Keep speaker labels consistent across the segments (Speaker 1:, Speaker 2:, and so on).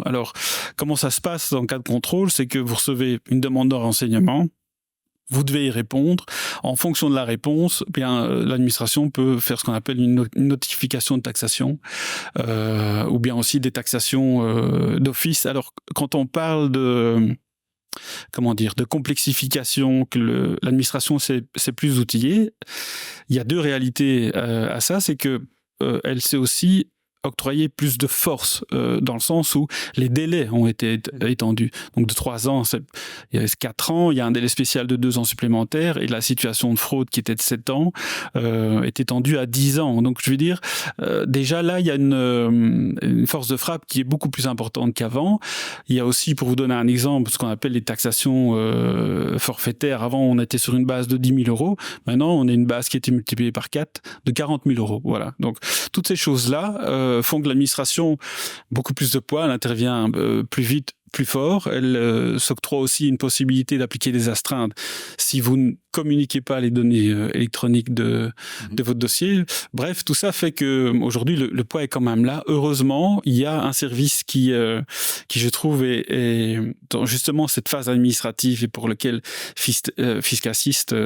Speaker 1: Alors, comment ça se passe dans le cas de contrôle? C'est que vous recevez une demande de renseignement, vous devez y répondre. En fonction de la réponse, l'administration peut faire ce qu'on appelle une notification de taxation, ou bien aussi des taxations d'office. Alors, quand on parle de complexification, que l'administration c'est plus outillée, il y a deux réalités à ça. C'est que elle sait aussi octroyer plus de force, dans le sens où les délais ont été étendus. Donc de 3 ans, il y a 4 ans, il y a un délai spécial de 2 ans supplémentaires, et la situation de fraude qui était de 7 ans est étendue à 10 ans. Donc je veux dire, déjà là, il y a une force de frappe qui est beaucoup plus importante qu'avant. Il y a aussi, pour vous donner un exemple, ce qu'on appelle les taxations forfaitaires. Avant, on était sur une base de 10 000 euros. Maintenant, on a une base qui a été multipliée par 4 de 40 000 euros. Voilà. Donc toutes ces choses-là font que l'administration, beaucoup plus de poids, elle intervient plus vite, plus fort. Elle s'octroie aussi une possibilité d'appliquer des astreintes si vous ne communiquez pas les données électroniques de votre dossier. Bref, tout ça fait que aujourd'hui le poids est quand même là. Heureusement, il y a un service qui je trouve est dans justement cette phase administrative et pour lequel Fiscassist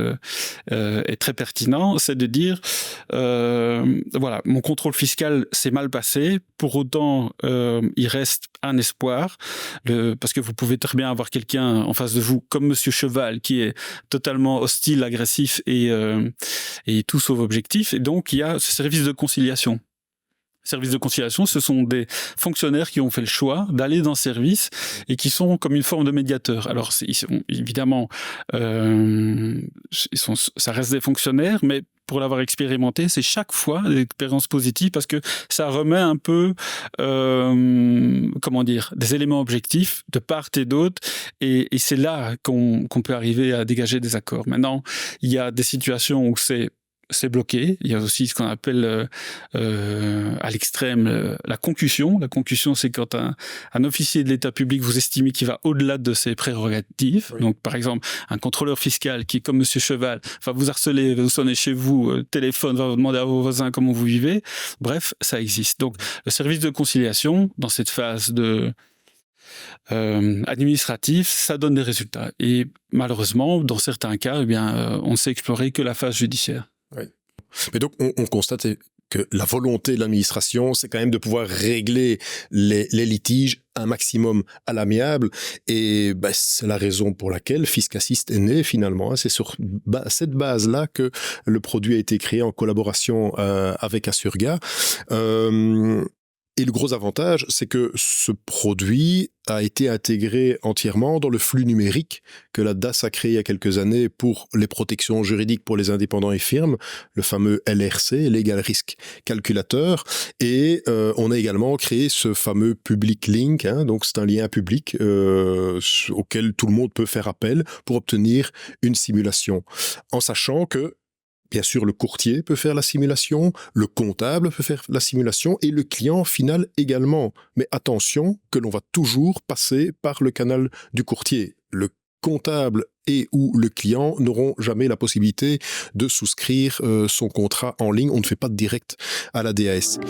Speaker 1: est très pertinent, c'est de dire voilà, mon contrôle fiscal s'est mal passé. Pour autant, il reste un espoir. Parce que vous pouvez très bien avoir quelqu'un en face de vous, comme Monsieur Cheval, qui est totalement hostile, agressif et tout sauf objectif. Et donc, il y a ce service de conciliation. Service de conciliation, ce sont des fonctionnaires qui ont fait le choix d'aller dans ce service et qui sont comme une forme de médiateur. Alors, ils sont évidemment, ça reste des fonctionnaires, mais pour l'avoir expérimenté, c'est chaque fois des expériences positives parce que ça remet un peu, des éléments objectifs de part et d'autre, et c'est là qu'on peut arriver à dégager des accords. Maintenant, il y a des situations où c'est bloqué. Il y a aussi ce qu'on appelle à l'extrême la concussion. La concussion, c'est quand un officier de l'État public vous estimez qu'il va au-delà de ses prérogatives. Oui. Donc, par exemple, un contrôleur fiscal qui, comme Monsieur Cheval, va vous harceler, va vous sonner chez vous, téléphone, va vous demander à vos voisins comment vous vivez. Bref, ça existe. Donc, le service de conciliation, dans cette phase administratif, ça donne des résultats. Et malheureusement, dans certains cas, on ne sait explorer que la phase judiciaire.
Speaker 2: Oui. Mais donc, on constate que la volonté de l'administration, c'est quand même de pouvoir régler les litiges un maximum à l'amiable. Et c'est la raison pour laquelle Fiscassist est né finalement. C'est sur cette base-là que le produit a été créé en collaboration avec Assurga. Et le gros avantage, c'est que ce produit a été intégré entièrement dans le flux numérique que la DAS a créé il y a quelques années pour les protections juridiques pour les indépendants et firmes, le fameux LRC, Legal Risk Calculator. Et on a également créé ce fameux Public Link, donc c'est un lien public auquel tout le monde peut faire appel pour obtenir une simulation. En sachant que bien sûr, le courtier peut faire la simulation, le comptable peut faire la simulation et le client final également. Mais attention que l'on va toujours passer par le canal du courtier. Le comptable et ou le client n'auront jamais la possibilité de souscrire son contrat en ligne. On ne fait pas de direct à la DAS.